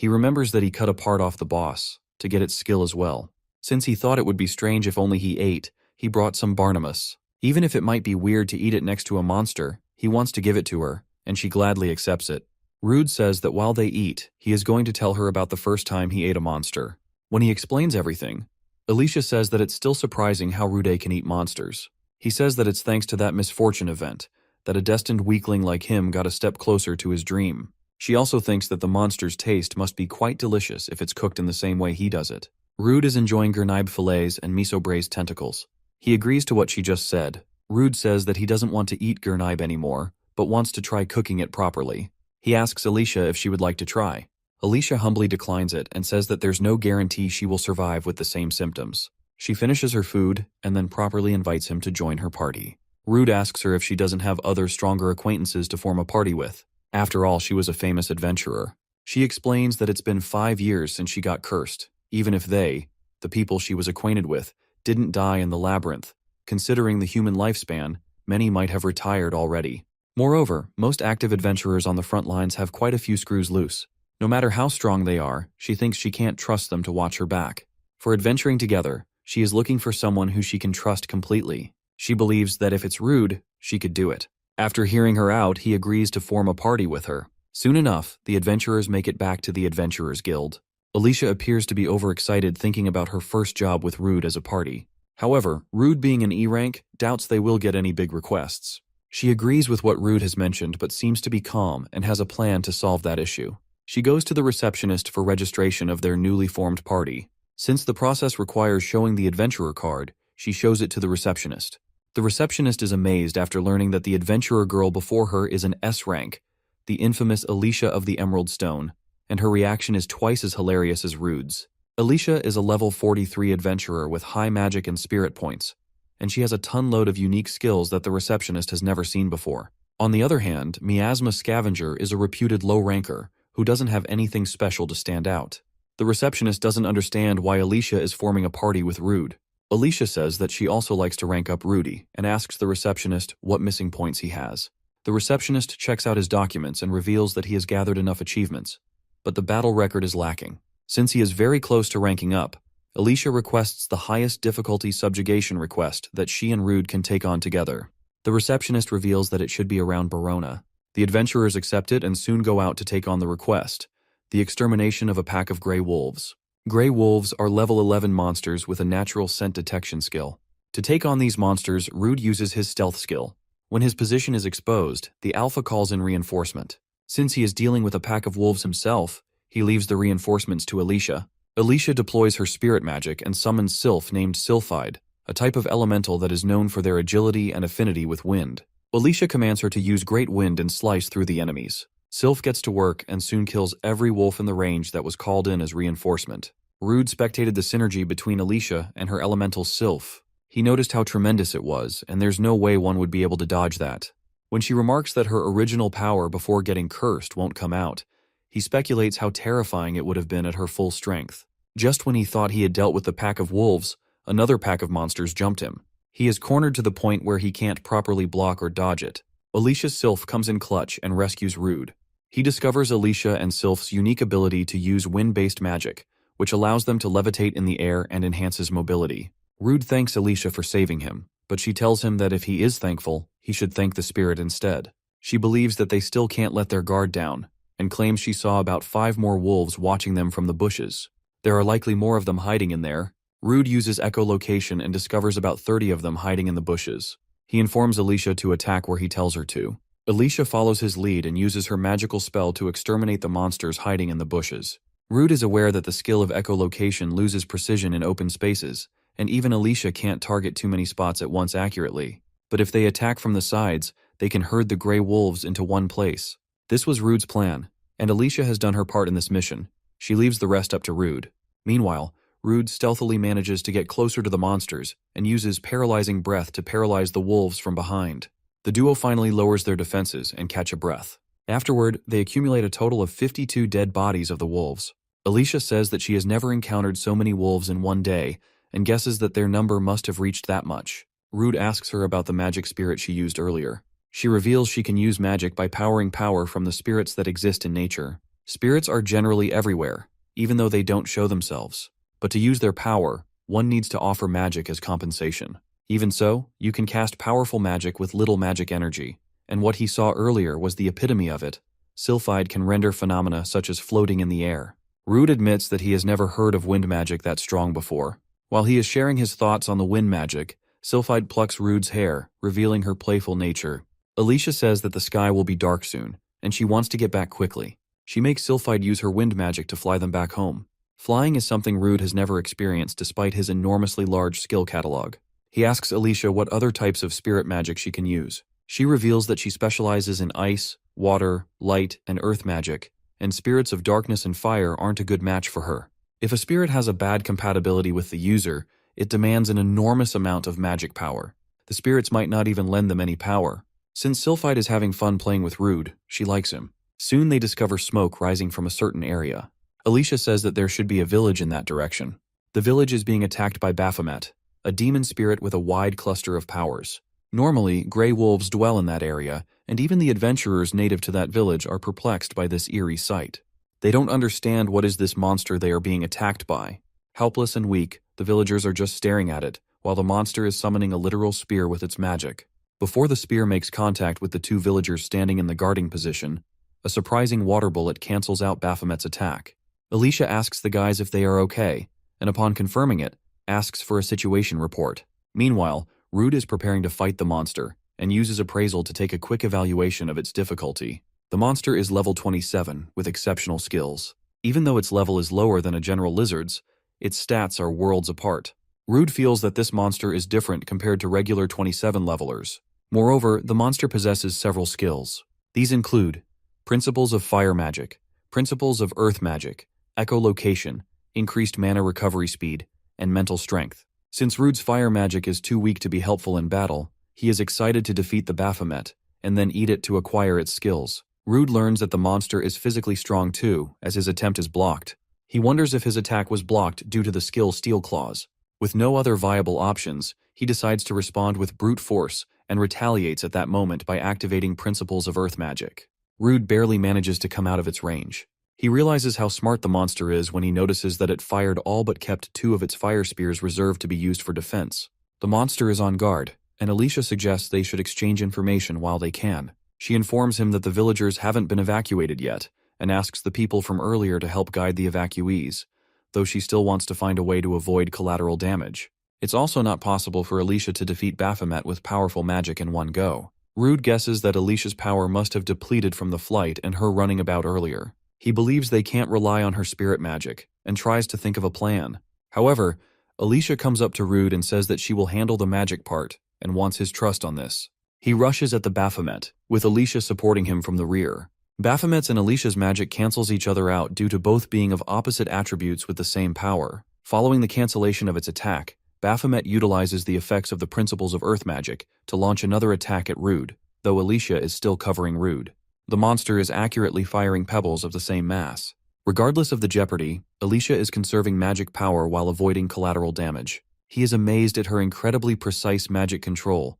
He remembers that he cut a part off the boss to get its skill as well. Since he thought it would be strange if only he ate, he brought some Barnabas. Even if it might be weird to eat it next to a monster, he wants to give it to her, and she gladly accepts it. Rude says that while they eat, he is going to tell her about the first time he ate a monster. When he explains everything, Alicia says that it's still surprising how Rude can eat monsters. He says that it's thanks to that misfortune event, that a destined weakling like him got a step closer to his dream. She also thinks that the monster's taste must be quite delicious if it's cooked in the same way he does it. Rude is enjoying gurnaib fillets and miso braised tentacles. He agrees to what she just said. Rude says that he doesn't want to eat gurnaib anymore, but wants to try cooking it properly. He asks Alicia if she would like to try. Alicia humbly declines it and says that there's no guarantee she will survive with the same symptoms. She finishes her food and then properly invites him to join her party. Rude asks her if she doesn't have other stronger acquaintances to form a party with. After all, she was a famous adventurer. She explains that it's been 5 years since she got cursed, even if they, the people she was acquainted with, didn't die in the labyrinth. Considering the human lifespan, many might have retired already. Moreover, most active adventurers on the front lines have quite a few screws loose. No matter how strong they are, she thinks she can't trust them to watch her back. For adventuring together, she is looking for someone who she can trust completely. She believes that if it's Rude, she could do it. After hearing her out, he agrees to form a party with her. Soon enough, the adventurers make it back to the Adventurers Guild. Alicia appears to be overexcited thinking about her first job with Rude as a party. However, Rude being an E rank, doubts they will get any big requests. She agrees with what Rude has mentioned but seems to be calm and has a plan to solve that issue. She goes to the receptionist for registration of their newly formed party. Since the process requires showing the adventurer card, she shows it to the receptionist. The receptionist is amazed after learning that the adventurer girl before her is an S rank, the infamous Alicia of the Emerald Stone, and her reaction is twice as hilarious as Rude's. Alicia is a level 43 adventurer with high magic and spirit points, and she has a ton-load of unique skills that the receptionist has never seen before. On the other hand, Miasma Scavenger is a reputed low-ranker who doesn't have anything special to stand out. The receptionist doesn't understand why Alicia is forming a party with Rude. Alicia says that she also likes to rank up Rudy and asks the receptionist what missing points he has. The receptionist checks out his documents and reveals that he has gathered enough achievements, but the battle record is lacking. Since he is very close to ranking up, Alicia requests the highest difficulty subjugation request that she and Rude can take on together. The receptionist reveals that it should be around Barona. The adventurers accept it and soon go out to take on the request, the extermination of a pack of gray wolves. Gray wolves are level 11 monsters with a natural scent detection skill. To take on these monsters, Rude uses his stealth skill. When his position is exposed, the alpha calls in reinforcement. Since he is dealing with a pack of wolves himself, he leaves the reinforcements to Alicia. Alicia deploys her spirit magic and summons Sylph named Sylphide, a type of elemental that is known for their agility and affinity with wind. Alicia commands her to use Great Wind and slice through the enemies. Sylph gets to work and soon kills every wolf in the range that was called in as reinforcement. Rude spectated the synergy between Alicia and her elemental Sylph. He noticed how tremendous it was, and there's no way one would be able to dodge that. When she remarks that her original power before getting cursed won't come out, he speculates how terrifying it would have been at her full strength. Just when he thought he had dealt with the pack of wolves, another pack of monsters jumped him. He is cornered to the point where he can't properly block or dodge it. Alicia's Sylph comes in clutch and rescues Rude. He discovers Alicia and Sylph's unique ability to use wind-based magic, which allows them to levitate in the air and enhances mobility. Rude thanks Alicia for saving him, but she tells him that if he is thankful, he should thank the spirit instead. She believes that they still can't let their guard down, and claims she saw about 5 more wolves watching them from the bushes. There are likely more of them hiding in there. Rude uses echolocation and discovers about 30 of them hiding in the bushes. He informs Alicia to attack where he tells her to. Alicia follows his lead and uses her magical spell to exterminate the monsters hiding in the bushes. Rude is aware that the skill of echolocation loses precision in open spaces, and even Alicia can't target too many spots at once accurately. But if they attack from the sides, they can herd the gray wolves into one place. This was Rude's plan, and Alicia has done her part in this mission. She leaves the rest up to Rude. Meanwhile, Rude stealthily manages to get closer to the monsters and uses paralyzing breath to paralyze the wolves from behind. The duo finally lowers their defenses and catch a breath. Afterward, they accumulate a total of 52 dead bodies of the wolves. Alicia says that she has never encountered so many wolves in one day and guesses that their number must have reached that much. Rude asks her about the magic spirit she used earlier. She reveals she can use magic by powering power from the spirits that exist in nature. Spirits are generally everywhere, even though they don't show themselves. But to use their power, one needs to offer magic as compensation. Even so, you can cast powerful magic with little magic energy, and what he saw earlier was the epitome of it. Sylphide can render phenomena such as floating in the air. Rude admits that he has never heard of wind magic that strong before. While he is sharing his thoughts on the wind magic, Sylphide plucks Rude's hair, revealing her playful nature. Alicia says that the sky will be dark soon, and she wants to get back quickly. She makes Sylphide use her wind magic to fly them back home. Flying is something Rude has never experienced despite his enormously large skill catalog. He asks Alicia what other types of spirit magic she can use. She reveals that she specializes in ice, water, light, and earth magic, and spirits of darkness and fire aren't a good match for her. If a spirit has a bad compatibility with the user, it demands an enormous amount of magic power. The spirits might not even lend them any power. Since Sylphide is having fun playing with Rude, she likes him. Soon they discover smoke rising from a certain area. Alicia says that there should be a village in that direction. The village is being attacked by Baphomet, a demon spirit with a wide cluster of powers. Normally, gray wolves dwell in that area, and even the adventurers native to that village are perplexed by this eerie sight. They don't understand what is this monster they are being attacked by. Helpless and weak, the villagers are just staring at it, while the monster is summoning a literal spear with its magic. Before the spear makes contact with the two villagers standing in the guarding position, a surprising water bullet cancels out Baphomet's attack. Alicia asks the guys if they are okay, and upon confirming it, asks for a situation report. Meanwhile, Rude is preparing to fight the monster, and uses appraisal to take a quick evaluation of its difficulty. The monster is level 27, with exceptional skills. Even though its level is lower than a general lizard's, its stats are worlds apart. Rude feels that this monster is different compared to regular 27 levelers. Moreover, the monster possesses several skills. These include principles of fire magic, principles of earth magic, echolocation, increased mana recovery speed, and mental strength. Since Rude's fire magic is too weak to be helpful in battle, he is excited to defeat the Baphomet, and then eat it to acquire its skills. Rude learns that the monster is physically strong too, as his attempt is blocked. He wonders if his attack was blocked due to the skill Steel Claws. With no other viable options, he decides to respond with brute force and retaliates at that moment by activating principles of earth magic. Rude barely manages to come out of its range. He realizes how smart the monster is when he notices that it fired all but kept 2 of its fire spears reserved to be used for defense. The monster is on guard, and Alicia suggests they should exchange information while they can. She informs him that the villagers haven't been evacuated yet, and asks the people from earlier to help guide the evacuees, though she still wants to find a way to avoid collateral damage. It's also not possible for Alicia to defeat Baphomet with powerful magic in one go. Rude guesses that Alicia's power must have depleted from the flight and her running about earlier. He believes they can't rely on her spirit magic, and tries to think of a plan. However, Alicia comes up to Rude and says that she will handle the magic part, and wants his trust on this. He rushes at the Baphomet, with Alicia supporting him from the rear. Baphomet's and Alicia's magic cancels each other out due to both being of opposite attributes with the same power. Following the cancellation of its attack, Baphomet utilizes the effects of the principles of earth magic to launch another attack at Rude, though Alicia is still covering Rude. The monster is accurately firing pebbles of the same mass. Regardless of the jeopardy, Alicia is conserving magic power while avoiding collateral damage. He is amazed at her incredibly precise magic control.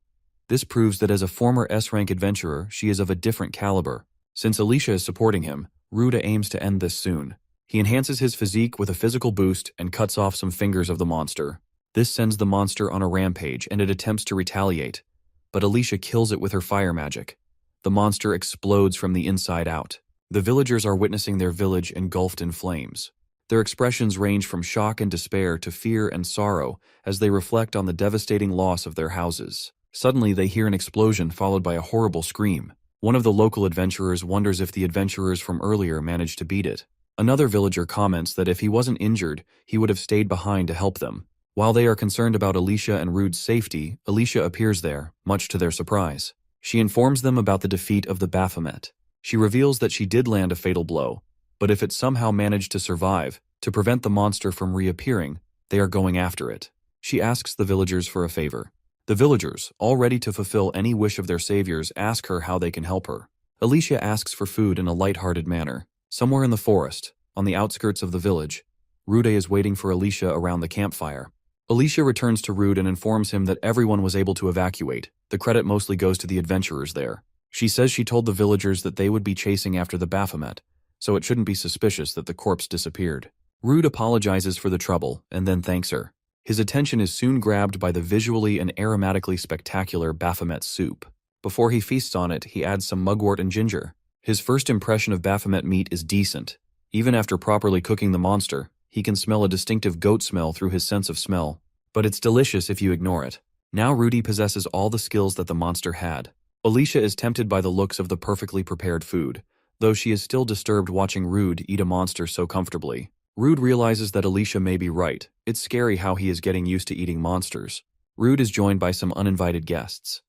This proves that as a former S-rank adventurer, she is of a different caliber. Since Alicia is supporting him, Rude aims to end this soon. He enhances his physique with a physical boost and cuts off some fingers of the monster. This sends the monster on a rampage and it attempts to retaliate, but Alicia kills it with her fire magic. The monster explodes from the inside out. The villagers are witnessing their village engulfed in flames. Their expressions range from shock and despair to fear and sorrow as they reflect on the devastating loss of their houses. Suddenly, they hear an explosion followed by a horrible scream. One of the local adventurers wonders if the adventurers from earlier managed to beat it. Another villager comments that if he wasn't injured, he would have stayed behind to help them. While they are concerned about Alicia and Rude's safety, Alicia appears there, much to their surprise. She informs them about the defeat of the Baphomet. She reveals that she did land a fatal blow, but if it somehow managed to survive, to prevent the monster from reappearing, they are going after it. She asks the villagers for a favor. The villagers, all ready to fulfill any wish of their saviors, ask her how they can help her. Alicia asks for food in a light-hearted manner. Somewhere in the forest, on the outskirts of the village, Rude is waiting for Alicia around the campfire. Alicia returns to Rude and informs him that everyone was able to evacuate. The credit mostly goes to the adventurers there. She says she told the villagers that they would be chasing after the Baphomet, so it shouldn't be suspicious that the corpse disappeared. Rude apologizes for the trouble and then thanks her. His attention is soon grabbed by the visually and aromatically spectacular Baphomet soup. Before he feasts on it, he adds some mugwort and ginger. His first impression of Baphomet meat is decent. Even after properly cooking the monster, he can smell a distinctive goat smell through his sense of smell. But it's delicious if you ignore it. Now Rudy possesses all the skills that the monster had. Alicia is tempted by the looks of the perfectly prepared food, though she is still disturbed watching Rude eat a monster so comfortably. Rude realizes that Alicia may be right. It's scary how he is getting used to eating monsters. Rude is joined by some uninvited guests.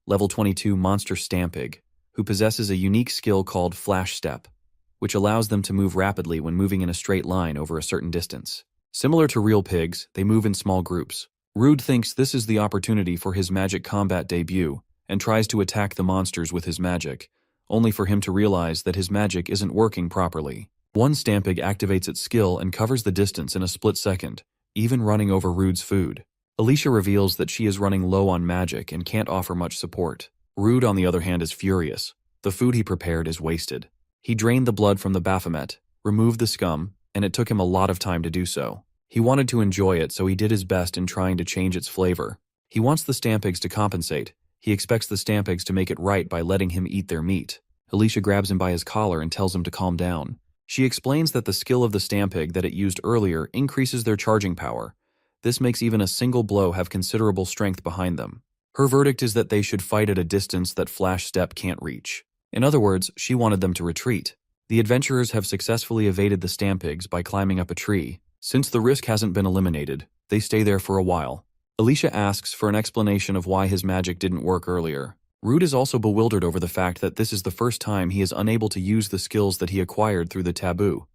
Level 22 Monster Stampig, who possesses a unique skill called Flash Step, which allows them to move rapidly when moving in a straight line over a certain distance. Similar to real pigs, they move in small groups. Rude thinks this is the opportunity for his magic combat debut and tries to attack the monsters with his magic, only for him to realize that his magic isn't working properly. One Stampig activates its skill and covers the distance in a split second, even running over Rude's food. Alicia reveals that she is running low on magic and can't offer much support. Rude, on the other hand, is furious. The food he prepared is wasted. He drained the blood from the Baphomet, removed the scum, and it took him a lot of time to do so. He wanted to enjoy it, so he did his best in trying to change its flavor. He wants the Stampigs to compensate. He expects the Stampigs to make it right by letting him eat their meat. Alicia grabs him by his collar and tells him to calm down. She explains that the skill of the Stampig that it used earlier increases their charging power. This makes even a single blow have considerable strength behind them. Her verdict is that they should fight at a distance that Flash Step can't reach. In other words, she wanted them to retreat. The adventurers have successfully evaded the Stampigs by climbing up a tree. Since the risk hasn't been eliminated, they stay there for a while. Alicia asks for an explanation of why his magic didn't work earlier. Rude is also bewildered over the fact that this is the first time he is unable to use the skills that he acquired through the taboo.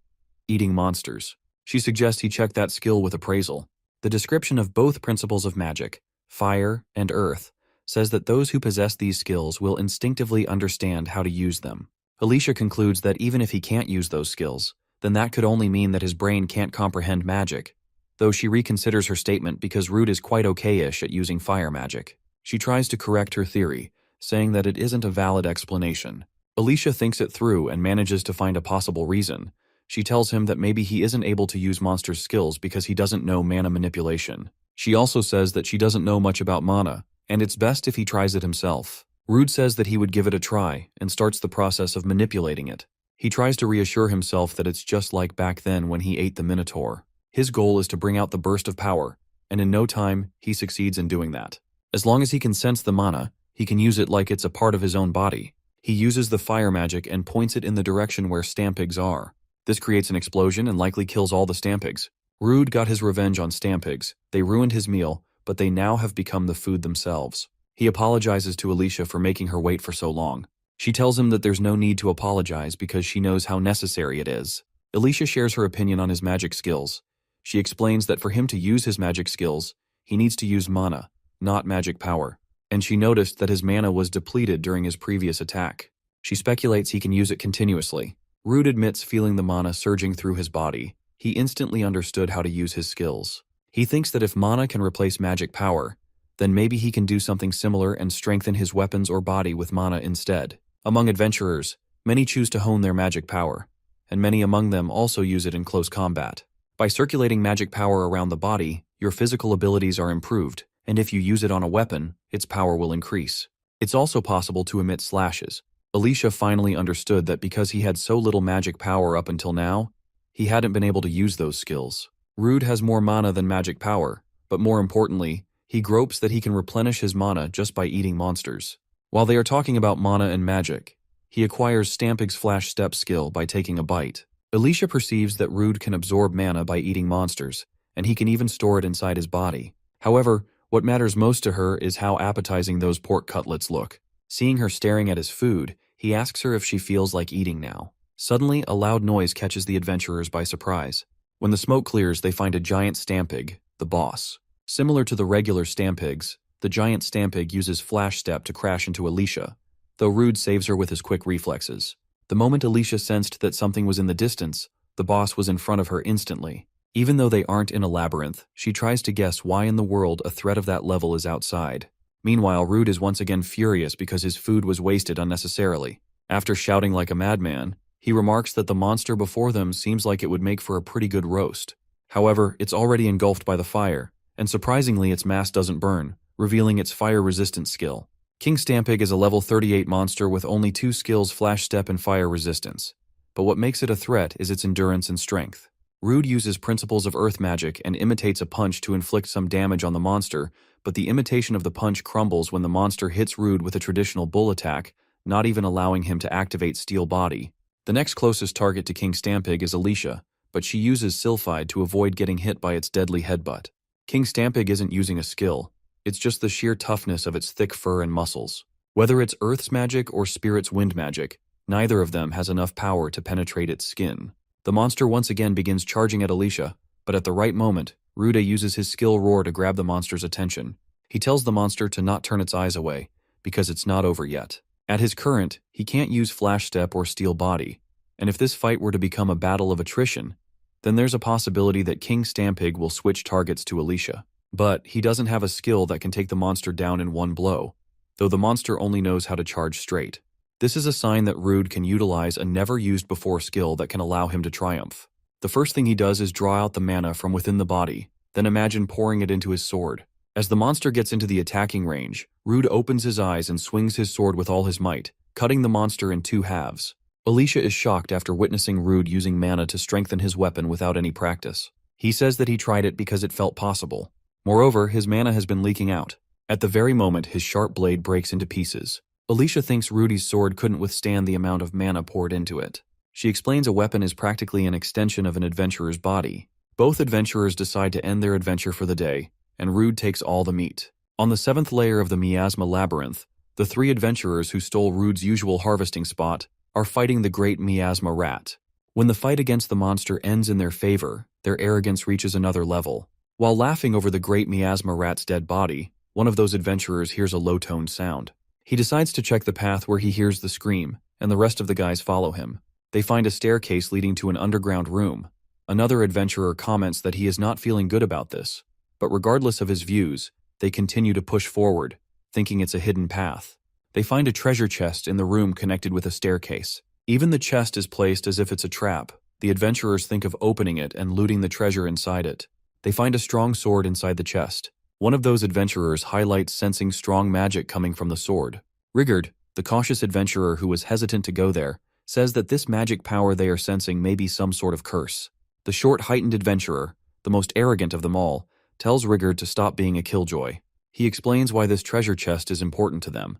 Eating monsters. She suggests he check that skill with appraisal. The description of both principles of magic, fire and earth, says that those who possess these skills will instinctively understand how to use them. Alicia concludes that even if he can't use those skills, then that could only mean that his brain can't comprehend magic, though she reconsiders her statement because Rude is quite okay-ish at using fire magic. She tries to correct her theory, saying that it isn't a valid explanation. Alicia thinks it through and manages to find a possible reason. She tells him that maybe he isn't able to use monster's skills because he doesn't know mana manipulation. She also says that she doesn't know much about mana, and it's best if he tries it himself. Rude says that he would give it a try and starts the process of manipulating it. He tries to reassure himself that it's just like back then when he ate the Minotaur. His goal is to bring out the burst of power, and in no time, he succeeds in doing that. As long as he can sense the mana, he can use it like it's a part of his own body. He uses the fire magic and points it in the direction where Stampigs are. This creates an explosion and likely kills all the Stampigs. Rude got his revenge on Stampigs. They ruined his meal, but they now have become the food themselves. He apologizes to Alicia for making her wait for so long. She tells him that there's no need to apologize because she knows how necessary it is. Alicia shares her opinion on his magic skills. She explains that for him to use his magic skills, he needs to use mana, not magic power. And she noticed that his mana was depleted during his previous attack. She speculates he can use it continuously. Rude admits feeling the mana surging through his body. He instantly understood how to use his skills. He thinks that if mana can replace magic power, then maybe he can do something similar and strengthen his weapons or body with mana instead. Among adventurers, many choose to hone their magic power, and many among them also use it in close combat. By circulating magic power around the body, your physical abilities are improved, and if you use it on a weapon, its power will increase. It's also possible to emit slashes. Alicia finally understood that because he had so little magic power up until now, he hadn't been able to use those skills. Rude has more mana than magic power, but more importantly, he gropes that he can replenish his mana just by eating monsters. While they are talking about mana and magic, he acquires Stampig's Flash Step skill by taking a bite. Alicia perceives that Rude can absorb mana by eating monsters, and he can even store it inside his body. However, what matters most to her is how appetizing those pork cutlets look. Seeing her staring at his food, he asks her if she feels like eating now. Suddenly, a loud noise catches the adventurers by surprise. When the smoke clears, they find a giant Stampig, the boss. Similar to the regular Stampigs, the giant Stampig uses Flash Step to crash into Alicia, though Rude saves her with his quick reflexes. The moment Alicia sensed that something was in the distance, the boss was in front of her instantly. Even though they aren't in a labyrinth, she tries to guess why in the world a threat of that level is outside. Meanwhile, Rude is once again furious because his food was wasted unnecessarily. After shouting like a madman, He remarks that the monster before them seems like it would make for a pretty good roast. However, it's already engulfed by the fire, and surprisingly its mass doesn't burn, revealing its fire-resistant skill. King Stampig is a level 38 monster with only 2 skills: Flash Step and Fire Resistance. But what makes it a threat is its endurance and strength. Rude uses principles of earth magic and imitates a punch to inflict some damage on the monster, but the imitation of the punch crumbles when the monster hits Rude with a traditional bull attack, not even allowing him to activate Steel Body. The next closest target to King Stampig is Alicia, but she uses Sylphide to avoid getting hit by its deadly headbutt. King Stampig isn't using a skill, it's just the sheer toughness of its thick fur and muscles. Whether it's Earth's magic or Spirit's wind magic, neither of them has enough power to penetrate its skin. The monster once again begins charging at Alicia, but at the right moment, Rude uses his skill Roar to grab the monster's attention. He tells the monster to not turn its eyes away, because it's not over yet. At his current, he can't use Flash Step or Steel Body, and if this fight were to become a battle of attrition, then there's a possibility that King Stampig will switch targets to Alicia. But he doesn't have a skill that can take the monster down in one blow, though the monster only knows how to charge straight. This is a sign that Rude can utilize a never-used-before skill that can allow him to triumph. The first thing he does is draw out the mana from within the body, then imagine pouring it into his sword. As the monster gets into the attacking range, Rude opens his eyes and swings his sword with all his might, cutting the monster in 2 halves. Alicia is shocked after witnessing Rude using mana to strengthen his weapon without any practice. He says that he tried it because it felt possible. Moreover, his mana has been leaking out. At the very moment, his sharp blade breaks into pieces. Alicia thinks Rudy's sword couldn't withstand the amount of mana poured into it. She explains a weapon is practically an extension of an adventurer's body. Both adventurers decide to end their adventure for the day, and Rude takes all the meat. On the 7th layer of the Miasma Labyrinth, the 3 adventurers who stole Rude's usual harvesting spot are fighting the great Miasma Rat. When the fight against the monster ends in their favor, their arrogance reaches another level. While laughing over the great Miasma Rat's dead body, one of those adventurers hears a low-toned sound. He decides to check the path where he hears the scream, and the rest of the guys follow him. They find a staircase leading to an underground room. Another adventurer comments that he is not feeling good about this, but regardless of his views, they continue to push forward, thinking it's a hidden path. They find a treasure chest in the room connected with a staircase. Even the chest is placed as if it's a trap. The adventurers think of opening it and looting the treasure inside it. They find a strong sword inside the chest. One of those adventurers highlights sensing strong magic coming from the sword. Rigard, the cautious adventurer who was hesitant to go there, says that this magic power they are sensing may be some sort of curse. The short, heightened adventurer, the most arrogant of them all, tells Rigard to stop being a killjoy. He explains why this treasure chest is important to them.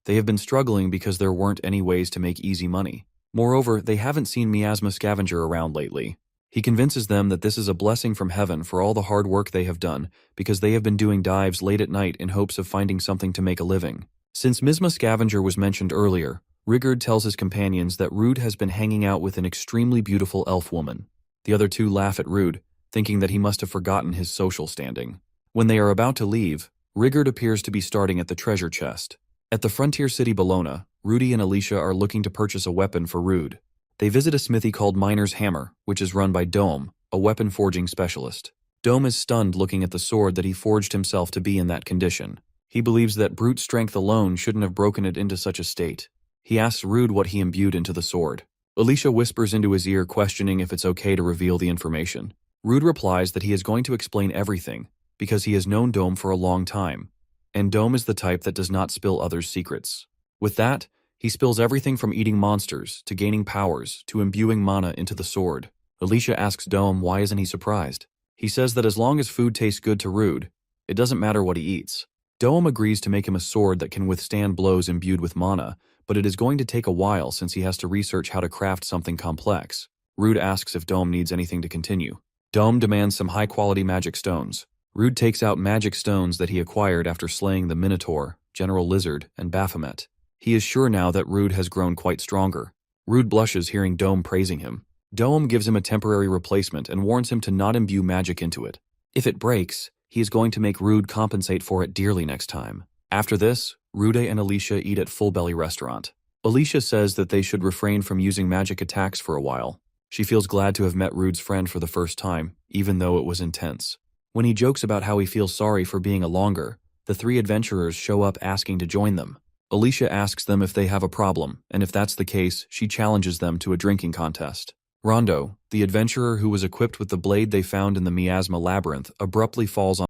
They have been struggling because there weren't any ways to make easy money. Moreover, they haven't seen Miasma Scavenger around lately. He convinces them that this is a blessing from heaven for all the hard work they have done, because they have been doing dives late at night in hopes of finding something to make a living. Since Miasma Scavenger was mentioned earlier, Rigard tells his companions that Rude has been hanging out with an extremely beautiful elf woman. The other 2 laugh at Rude, thinking that he must have forgotten his social standing. When they are about to leave, Rigard appears to be starting at the treasure chest. At the frontier city Bologna, Rudy and Alicia are looking to purchase a weapon for Rude. They visit a smithy called Miner's Hammer, which is run by Dome, a weapon forging specialist. Dome is stunned looking at the sword that he forged himself to be in that condition. He believes that brute strength alone shouldn't have broken it into such a state. He asks Rude what he imbued into the sword. Alicia whispers into his ear, questioning if it's okay to reveal the information. Rude replies that he is going to explain everything, because he has known Dome for a long time, and Dome is the type that does not spill others' secrets. With that, he spills everything from eating monsters, to gaining powers, to imbuing mana into the sword. Alicia asks Dome why isn't he surprised. He says that as long as food tastes good to Rude, it doesn't matter what he eats. Dome agrees to make him a sword that can withstand blows imbued with mana, but it is going to take a while since he has to research how to craft something complex. Rude asks if Dome needs anything to continue. Dome demands some high-quality magic stones. Rude takes out magic stones that he acquired after slaying the Minotaur, General Lizard, and Baphomet. He is sure now that Rude has grown quite stronger. Rude blushes hearing Dome praising him. Dome gives him a temporary replacement and warns him to not imbue magic into it. If it breaks, he is going to make Rude compensate for it dearly next time. After this, Rude and Alicia eat at Full Belly Restaurant. Alicia says that they should refrain from using magic attacks for a while. She feels glad to have met Rude's friend for the first time, even though it was intense. When he jokes about how he feels sorry for being a longer, the 3 adventurers show up asking to join them. Alicia asks them if they have a problem, and if that's the case, she challenges them to a drinking contest. Rondo, the adventurer who was equipped with the blade they found in the miasma labyrinth, abruptly falls on